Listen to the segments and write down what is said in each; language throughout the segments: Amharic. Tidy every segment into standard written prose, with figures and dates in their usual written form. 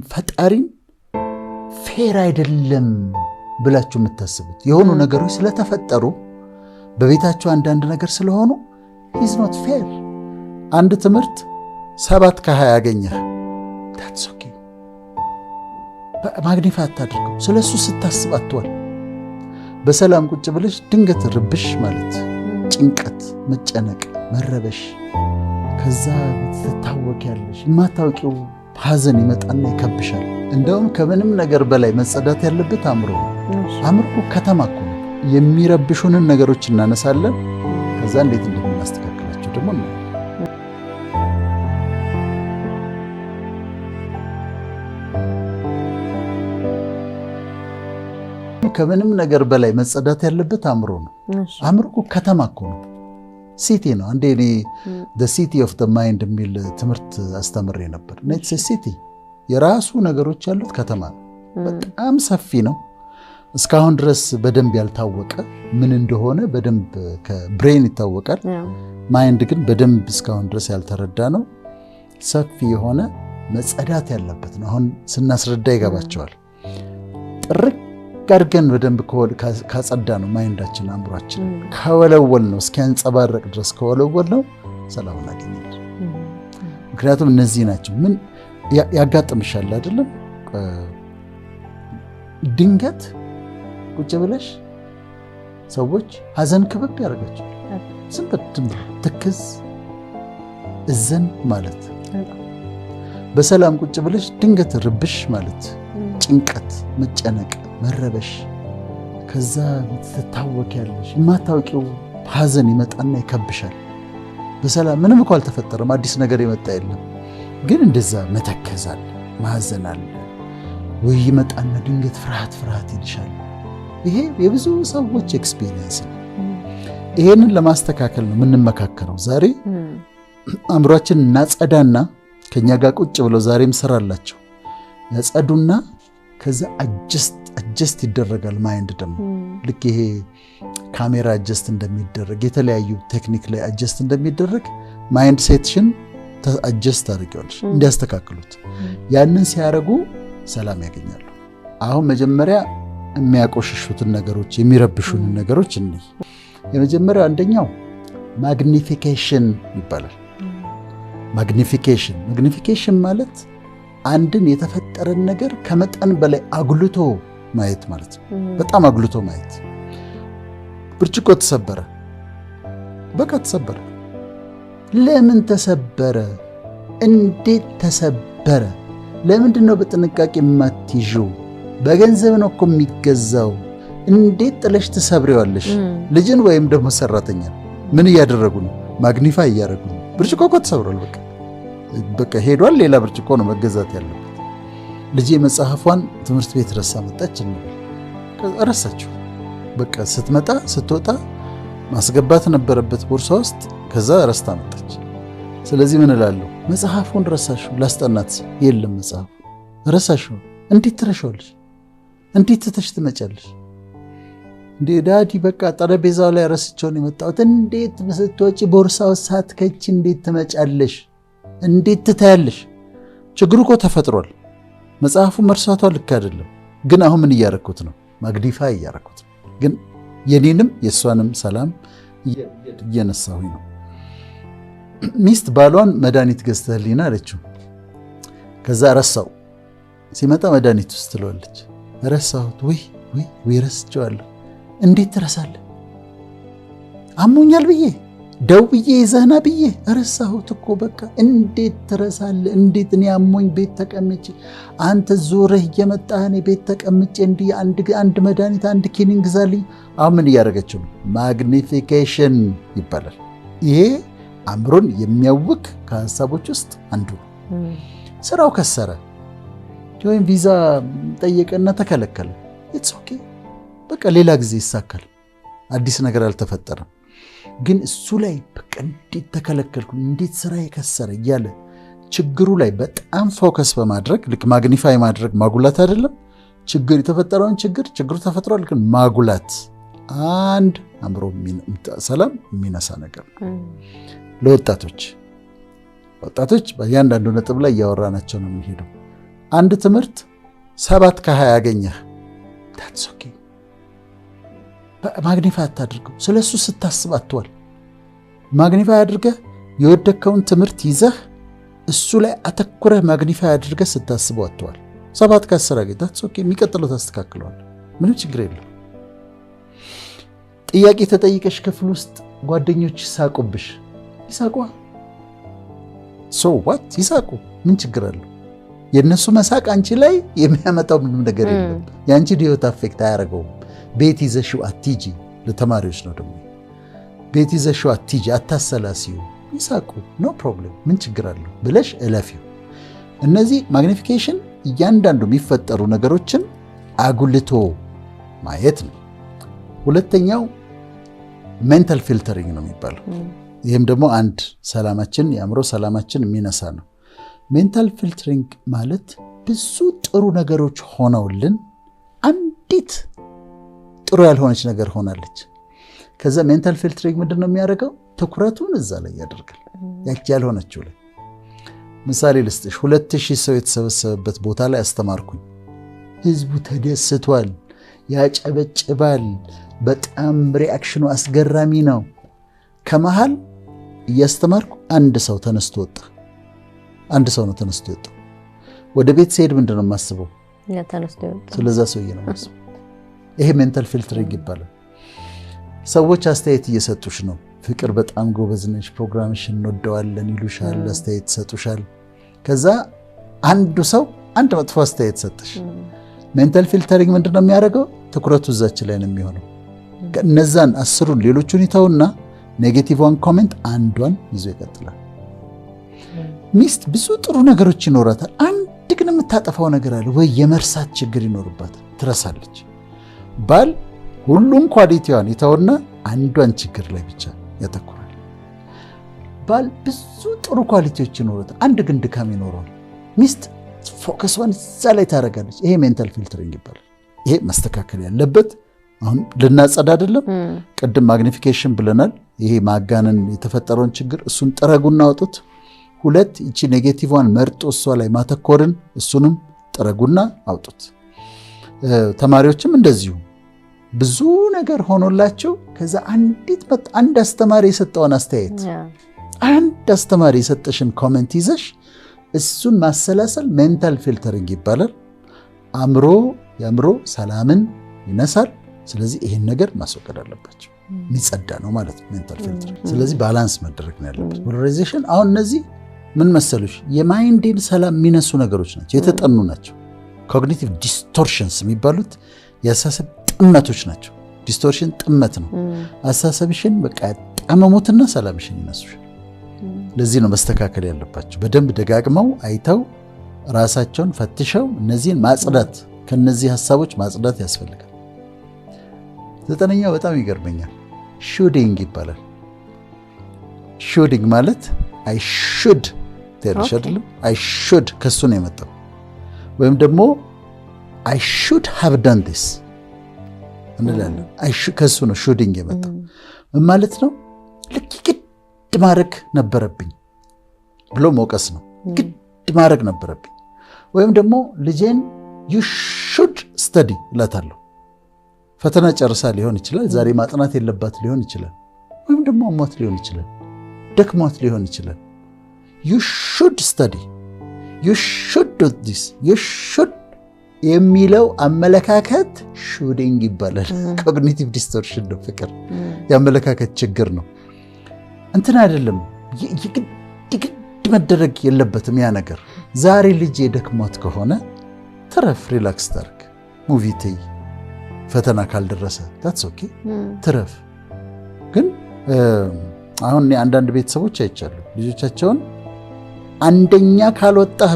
ፈጣሪን ፌር አይደለም ብላችሁ የምታስቡት የሆኑ ነገሮች ስለተፈጠሩ በቤታችሁ አንዳንድ ነገር ስለሆኑ is not fair። አንድ ትምህርት 7 ከ20 ያገኘህ that's okay ማግኒፋይ አታድርገው። ስለሱ ስታስብ አትዋል። በሰላም ቁጭ ብለሽ ድንገት ርብሽ ማለት ጭንቀት፣ መጨነቅ፣ መረበሽ ከዛ ትታወቂያለሽ። የማታውቂው ሐዘን ይመጣና ይከብሻል። እንደውም ከምንም ነገር በላይ መጸዳት ያለበት አእምሮ ከተማ እኮ ነው። የሚረብሹንን ነገሮች እናነሳለን። ከዛ እንዴት እንደምናስተካክላቸው ደግሞ ነው። ከምንም ነገር በላይ መጸዳት ያለበት አእምሮ ነው። አእምሮ ከተማ እኮ ነው፣ ሲቲ ነው። አንዴ እኔ the city of the mind የሚል ትምህርት አስተምሬ ነበር። ኔትስ ሲቲ የራሱ ነገሮች ያሉት ከተማ ነው። በጣም ሰፊ ነው። እስካሁን ድረስ በደንብ ያልታወቀ ምን እንደሆነ በደንብ ከብሬን ይታወቃል። ማይንድ ግን በደንብ እስካሁን ድረስ ያልተረዳ ነው። ሰፊ የሆነ መጸዳት ያለበት ነው። አሁን ስናስረዳ ይገባቸዋል። ጥርቅ አድርገን በደንብ ካጸዳ ነው ማይንዳችን አእምሯችን ከወለወል ነው እስኪያንጸባረቅ ድረስ ከወለወል ነው ሰላም እናገኛለን። ምክንያቱም እነዚህ ናቸው። ምን ያጋጥምሻል አይደለም? ድንገት ቁጭ ብለሽ ሰዎች ሐዘን ክብብ ያደርጋቸዋል። ዝም ብለሽ ትክዝ እዘን ማለት በሰላም ቁጭ ብለሽ ድንገት ርብሽ ማለት ጭንቀት፣ መጨነቅ፣ መረበሽ ከዛ ትታወቂያለሽ። የማታውቂው ሐዘን ይመጣና ይከብሻል። በሰላም ምንም እኮ አልተፈጠረም፣ አዲስ ነገር የመጣ የለም። ግን እንደዛ መተከዝ አለ፣ ማዘን አለ ወይ ይመጣና ድንገት ፍርሃት ይልሻል። ይሄ የብዙ ሰዎች ኤክስፒሪየንስ ነው። ይሄንን ለማስተካከል ነው የምንመካከረው ዛሬ። አእምሯችን እናጸዳና ከኛ ጋር ቁጭ ብለው ዛሬም ስራ አላቸው ያጸዱና ከዛ አጀስት ይደረጋል። ማይንድ ደግሞ ልክ ይሄ ካሜራ አጀስት እንደሚደረግ የተለያዩ ቴክኒክ ላይ አጀስት እንደሚደረግ ማይንድ ሴትሽን አጀስት አድርገዋለሽ እንዲያስተካክሉት። ያንን ሲያደርጉ ሰላም ያገኛሉ። አሁን መጀመሪያ የሚያቆሽሹትን ነገሮች የሚረብሹንን ነገሮች እንይ። የመጀመሪያው አንደኛው ማግኒፊኬሽን ይባላል። ማግኒፊኬሽን ማለት አንድን የተፈጠረን ነገር ከመጠን በላይ አጉልቶ ማየት ማለት ነው። በጣም አጉልቶ ማየት። ብርጭቆ ተሰበረ፣ በቃ ተሰበረ። ለምን ተሰበረ? እንዴት ተሰበረ? ለምንድን ነው በጥንቃቄ የማትይዥው? በገንዘብ ነው እኮ የሚገዛው። እንዴት ጥለሽ ትሰብሬዋለሽ? ልጅን ወይም ደግሞ ሰራተኛ ምን እያደረጉ ነው? ማግኒፋይ እያደረጉ ነው። ብርጭቆ እኮ ተሰብሯል፣ በቃ ሄዷል። ሌላ ብርጭቆ ነው መገዛት ያለበት። ልጄ መጽሐፏን ትምህርት ቤት ረሳ መጣች እንበል። ረሳችሁ፣ በቃ ስትወጣ ማስገባት ነበረበት ቦርሳ ውስጥ፣ ከዛ ረስታ መጣች። ስለዚህ ምን እላለሁ? መጽሐፉን ረሳሽው? ላስጠናት የለም መጽሐፉ ረሳሽው። እንዴት ትረሻለሽ? እንዴት ትተሽ ትመጫለሽ? እንዴ ዳዲ በቃ ጠረጴዛው ላይ ረስቼውን የመጣሁት። እንዴት ስትወጪ ቦርሳው ሳትከቺ እንዴት ትመጫለሽ? እንዴት ትታያለሽ? ችግሩ እኮ ተፈጥሯል። መጽሐፉ መርሳቷ ልክ አይደለም። ግን አሁን ምን እያረኩት ነው? ማግኒፋይ እያረኩት ነው። ግን የኔንም የእሷንም ሰላም እየነሳሁኝ ነው። ሚስት ባሏን መድኃኒት ገዝተህልኝና አለችው። ከዛ ረሳው። ሲመጣ መድኃኒት ውስጥ ትለዋለች። ረሳሁት። ወይ ረስቼዋለሁ። እንዴት ትረሳለህ? አሞኛል ብዬ ደውዬ ይዘህና ብዬ ረሳሁት እኮ በቃ። እንዴት ትረሳለህ? እንዴት እኔ አሞኝ ቤት ተቀምጬ አንተ ዞረህ እየመጣህ እኔ ቤት ተቀምጬ እንዲህ አንድ መድኃኒት አንድ ኪኒን ግዛልኝ። አሁን ምን እያደረገችው ነው? ማግኒፊኬሽን ይባላል። ይሄ አእምሮን የሚያውክ ከሀሳቦች ውስጥ አንዱ ነው። ስራው ከሰረ ወይም ቪዛ ጠየቀና ተከለከለ፣ ኢትስ ኦኬ በቃ ሌላ ጊዜ ይሳካል። አዲስ ነገር አልተፈጠረም። ግን እሱ ላይ በቃ እንዴት ተከለከልኩ፣ እንዴት ስራ የከሰረ እያለ ችግሩ ላይ በጣም ፎከስ በማድረግ ልክ ማግኒፋይ ማድረግ ማጉላት አይደለም። ችግር የተፈጠረውን ችግሩ ተፈጥሯል፣ ግን ማጉላት አንድ አእምሮ ሰላም የሚነሳ ነገር ነው። ለወጣቶች በእያንዳንዱ ነጥብ ላይ እያወራናቸው ነው የሚሄደው። አንድ ትምህርት 7 ከ20 ያገኘህ that's okay ማግኒፋይ አታድርገው። ስለሱ ስታስብ አትዋል። ማግኒፋይ አድርገህ የወደከውን ትምህርት ይዘህ እሱ ላይ አተኩረህ ማግኒፋይ አድርገህ ስታስበው አትዋል። 7 ከ10 ያገኘህ that's okay የሚቀጥለው ታስተካክለዋል። ምንም ችግር የለም። ጥያቄ ተጠይቀሽ ክፍል ውስጥ ጓደኞች ይሳቁብሽ፣ ይሳቁ so what ይሳቁ፣ ምን ችግር አለው? የነሱ መሳቅ አንቺ ላይ የሚያመጣው ምንም ነገር የለም። ያንቺ ህይወት አፌክት አያደርገውም። ቤት ይዘሽው አትሂጂ። ለተማሪዎች ነው ደግሞ ቤት ይዘሽው አትሂጂ፣ አታሰላሲው። ይሳቁ ኖ ፕሮብሌም፣ ምን ችግር አለው ብለሽ እለፊው። እነዚህ ማግኒፊኬሽን እያንዳንዱ የሚፈጠሩ ነገሮችን አጉልቶ ማየት ነው። ሁለተኛው ሜንታል ፊልተሪንግ ነው የሚባለው። ይህም ደግሞ አንድ ሰላማችን የአእምሮ ሰላማችን የሚነሳ ነው። ሜንታል ፊልተሪንግ ማለት ብዙ ጥሩ ነገሮች ሆነውልን አንዲት ጥሩ ያልሆነች ነገር ሆናለች። ከዛ ሜንታል ፊልተሪንግ ምንድን ነው የሚያደርገው? ትኩረቱን እዛ ላይ ያደርጋል፣ ያቺ ያልሆነችው ላይ። ምሳሌ ልስጥሽ። 2000 ሰው የተሰበሰበበት ቦታ ላይ አስተማርኩኝ። ህዝቡ ተደስቷል፣ ያጨበጭባል። በጣም ሪአክሽኑ አስገራሚ ነው። ከመሃል እያስተማርኩ አንድ ሰው ተነስቶ ወጣ። አንድ ሰው ነው ተነስቶ ወጣ። ወደ ቤት ሲሄድ ምንድነው የማስበው? ስለዛ ሰውዬ ነው የማስበው። ይሄ ሜንታል ፊልተሪንግ ይባላል። ሰዎች አስተያየት እየሰጡሽ ነው። ፍቅር በጣም ጎበዝ ነሽ፣ ፕሮግራምሽን እንወደዋለን ይሉሻል፣ አስተያየት ይሰጡሻል። ከዛ አንዱ ሰው አንድ መጥፎ አስተያየት ሰጠሽ። ሜንታል ፊልተሪንግ ምንድነው የሚያደርገው? ትኩረቱ እዛች ላይ ነው የሚሆነው። እነዛን 10ን ሌሎቹን ይተውና ኔጌቲቭዋን ኮሜንት አንዷን ይዞ ይቀጥላል። ሚስት ብዙ ጥሩ ነገሮች ይኖራታል። አንድ ግን የምታጠፋው ነገር አለ ወይ የመርሳት ችግር ይኖርባታል፣ ትረሳለች። ባል ሁሉም ኳሊቲዋን ይተውና አንዷን ችግር ላይ ብቻ ያተኩራል። ባል ብዙ ጥሩ ኳሊቲዎች ይኖራታል፣ አንድ ግን ድካም ይኖረዋል። ሚስት ፎከስዋን እዛ ላይ ታደርጋለች። ይሄ ሜንታል ፊልተሪንግ ይባላል። ይሄ መስተካከል ያለበት አሁን ልናጸዳ አይደለም። ቅድም ማግኒፊኬሽን ብለናል። ይሄ ማጋነን የተፈጠረውን ችግር እሱን ጥረጉና አውጡት። 2 እቺ ኔጌቲቭዋን መርጦ እሷ ላይ ማተኮርን እሱንም ጥረጉና አውጡት። ተማሪዎችም እንደዚሁ ብዙ ነገር ሆኖላቸው ከዛ አንድ አስተማሪ የሰጠውን አስተያየት አንድ አስተማሪ የሰጠሽን ኮሜንት ይዘሽ እሱን ማሰላሰል ሜንታል ፊልተሪንግ ይባላል። የአእምሮ ሰላምን ይነሳል። ስለዚህ ይሄን ነገር ማስወገድ አለባቸው። የሚጸዳ ነው ማለት ነው ሜንታል ፊልተሪንግ። ስለዚህ ባላንስ መደረግ ነው ያለበት። ፖላራይዜሽን አሁን እነዚህ ምን መሰሉሽ የማይንድን ሰላም የሚነሱ ነገሮች ናቸው፣ የተጠኑ ናቸው። ኮግኒቲቭ ዲስቶርሽንስ የሚባሉት የአስተሳሰብ ጥመቶች ናቸው። ዲስቶርሽን ጥመት ነው። አስተሳሰብሽን በቃ ጠመሙትና ሰላምሽን ይነሱሻል። ለዚህ ነው መስተካከል ያለባቸው። በደንብ ደጋግመው አይተው ራሳቸውን ፈትሸው እነዚህን ማጽዳት፣ ከነዚህ ሀሳቦች ማጽዳት ያስፈልጋል። 9ኛው በጣም ይገርመኛል። ሹዲንግ ይባላል። ሹዲንግ ማለት አይ ሹድ ትያለሽ አይደለም? አይ ሹድ ከሱ ነው የመጣው። ወይም ደግሞ አይ ሹድ ሃቭ ዳን ዲስ እንላለን። ከሱ ነው ሹዲንግ የመጣው። ምን ማለት ነው? ልክ ግድ ማድረግ ነበረብኝ ብሎ መውቀስ ነው። ግድ ማድረግ ነበረብኝ። ወይም ደግሞ ልጄን ዩ ሹድ ስተዲ እላታለሁ። ፈተና ጨርሳ ሊሆን ይችላል። ዛሬ ማጥናት የለባት ሊሆን ይችላል። ወይም ደግሞ አሟት ሊሆን ይችላል። ደክሟት ሊሆን ይችላል። ዩ ሹድ ስተዲ፣ ዩ ሹድ ዱ ዲስ፣ ዩ ሹድ የሚለው አመለካከት ሹዲንግ ይባላል። ኮግኒቲቭ ዲስቶርሽን ነው። ፍቅር የአመለካከት ችግር ነው። እንትን አይደለም፣ ግድ መደረግ የለበትም ያ ነገር። ዛሬ ልጅ የደክሟት ከሆነ ትረፍ፣ ሪላክስ ታርግ፣ ሙቪ ትይ፣ ፈተና ካልደረሰ ታትስ ኦኬ ትረፍ። ግን አሁን አንዳንድ ቤተሰቦች አይቻሉ ልጆቻቸውን አንደኛ ካልወጣህ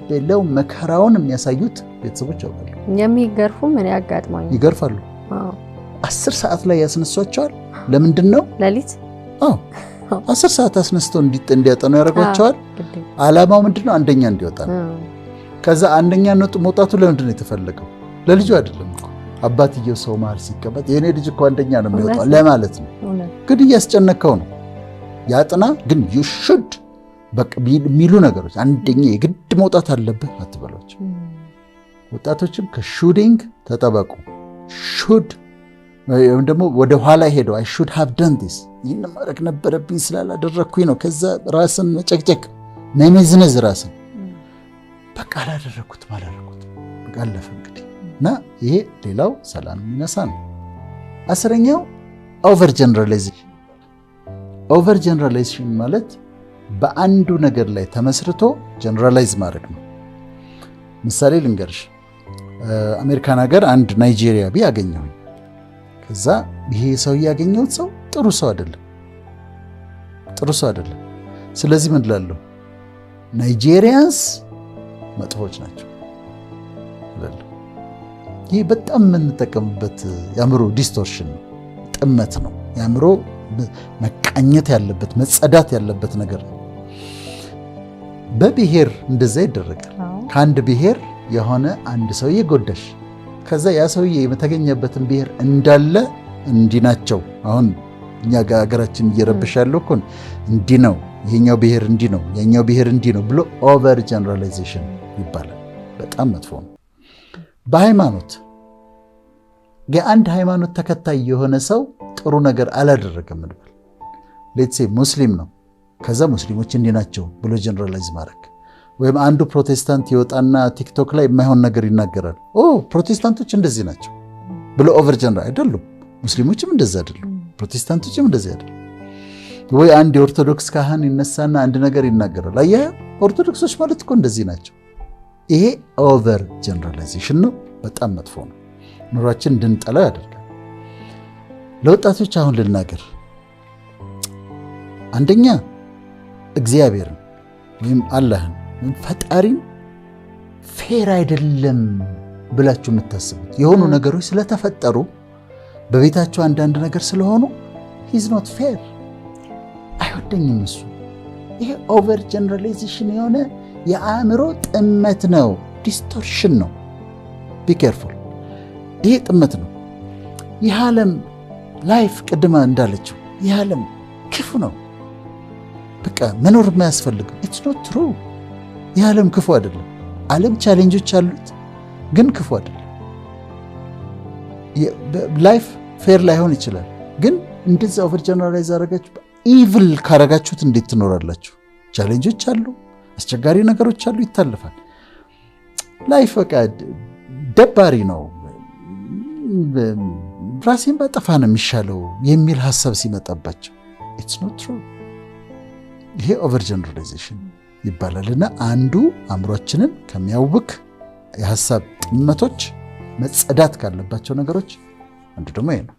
ብለው መከራውን የሚያሳዩት ቤተሰቦች አሉ። የሚገርፉ ምን ያጋጥማኝ ይገርፋሉ። 10 ሰዓት ላይ ያስነሷቸዋል። ለምንድን ነው ሌሊት 10 ሰዓት አስነስተው እንዲያጠኑ ያደርጓቸዋል። ዓላማው ምንድን ነው? አንደኛ እንዲወጣ ነው። ከዛ አንደኛ መውጣቱ ለምንድን ነው የተፈለገው? ለልጁ አይደለም እኮ። አባትየው ሰው መሀል ሲቀመጥ የኔ ልጅ እኮ አንደኛ ነው የሚወጣው ለማለት ነው። ግን እያስጨነቀው ነው። ያጥና ግን ዩ ሹድ በቃ የሚሉ ነገሮች አንደኛ የግድ መውጣት አለብህ አትበሏቸው። ወጣቶችም ከሹዲንግ ተጠበቁ። ሹድ ወይም ደግሞ ወደ ኋላ ሄደው አይ ሹድ ሃቭ ዳን ዲስ ይህን ማድረግ ነበረብኝ ስላላደረግኩኝ ነው። ከዛ ራስን መጨቅጨቅ መመዝነዝ ራስን በቃ አላደረግኩት በቃ አለፈ እንግዲህ እና ይሄ ሌላው ሰላም የሚነሳ ነው። 10ኛው ኦቨር ጀነራላይዜሽን ማለት በአንዱ ነገር ላይ ተመስርቶ ጀነራላይዝ ማድረግ ነው። ምሳሌ ልንገርሽ። አሜሪካን ሀገር አንድ ናይጄሪያዊ አገኘሁኝ። ከዛ ይሄ ሰው ያገኘሁት ሰው ጥሩ ሰው አይደለም። ስለዚህ ምን እላለሁ? ናይጄሪያንስ መጥፎች ናቸው እላለሁ። ይህ በጣም የምንጠቀምበት የአእምሮ ዲስቶርሽን ነው፣ ጥመት ነው። የአእምሮ መቃኘት ያለበት መጸዳት ያለበት ነገር ነው። በብሔር እንደዛ ይደረጋል። ከአንድ ብሔር የሆነ አንድ ሰውዬ ጎዳሽ፣ ከዛ ያ ሰውዬ የተገኘበትን ብሔር እንዳለ እንዲህ ናቸው። አሁን እኛ ጋር ሀገራችን እየረበሽ ያለው እኮ እንዲህ ነው፣ ይሄኛው ብሔር እንዲህ ነው፣ የኛው ብሔር እንዲህ ነው ብሎ ኦቨር ጀነራላይዜሽን ይባላል። በጣም መጥፎ ነው። በሃይማኖት የአንድ ሃይማኖት ተከታይ የሆነ ሰው ጥሩ ነገር አላደረገም እንበል። ሌትስ ሴይ ሙስሊም ነው፣ ከዛ ሙስሊሞች እንዲህ ናቸው ብሎ ጀነራላይዝ ማድረግ። ወይም አንዱ ፕሮቴስታንት ይወጣና ቲክቶክ ላይ የማይሆን ነገር ይናገራል። ፕሮቴስታንቶች እንደዚህ ናቸው ብሎ ኦቨር ጀነራል አይደሉም። ሙስሊሞችም እንደዚህ አይደሉም፣ ፕሮቴስታንቶችም እንደዚህ አይደሉም። ወይ አንድ የኦርቶዶክስ ካህን ይነሳና አንድ ነገር ይናገራል። አየህ ኦርቶዶክሶች ማለት እኮ እንደዚህ ናቸው። ይሄ ኦቨር ጀነራላይዜሽን ነው፣ በጣም መጥፎ ነው። ኑሯችን እንድንጠላ ያደርጋል። ለወጣቶች አሁን ልናገር። አንደኛ እግዚአብሔርን ወይም አላህን ወይም ፈጣሪን ፌር አይደለም ብላችሁ የምታስቡት የሆኑ ነገሮች ስለተፈጠሩ በቤታቸው አንዳንድ ነገር ስለሆኑ ሂዝ ኖት ፌር፣ አይወደኝም እሱ። ይሄ ኦቨር ጀነራላይዜሽን የሆነ የአእምሮ ጥመት ነው፣ ዲስቶርሽን ነው። ቢ ኬርፉል። ይሄ ጥመት ነው። ይህ ዓለም ላይፍ ቅድማ እንዳለችው ይህ ዓለም ክፉ ነው፣ በቃ መኖር የማያስፈልግም። ኢትስ ኖት ትሩ። ይህ ዓለም ክፉ አይደለም። ዓለም ቻሌንጆች አሉት፣ ግን ክፉ አይደለም። ላይፍ ፌር ላይሆን ይችላል፣ ግን እንደዛ ኦቨር ጀነራላይዝ አረጋችሁ ኢቭል ካረጋችሁት እንዴት ትኖራላችሁ? ቻሌንጆች አሉ፣ አስቸጋሪ ነገሮች አሉ፣ ይታለፋል። ላይፍ በቃ ደባሪ ነው፣ ራሴን ባጠፋ ነው የሚሻለው የሚል ሀሳብ ሲመጣባቸው ኢትስ ኖት ትሩ። ይሄ ኦቨር ጀነራላይዜሽን ይባላልና አንዱ አእምሯችንን ከሚያውክ የሀሳብ ጥመቶች መጸዳት ካለባቸው ነገሮች አንዱ ደግሞ ይሄ ነው።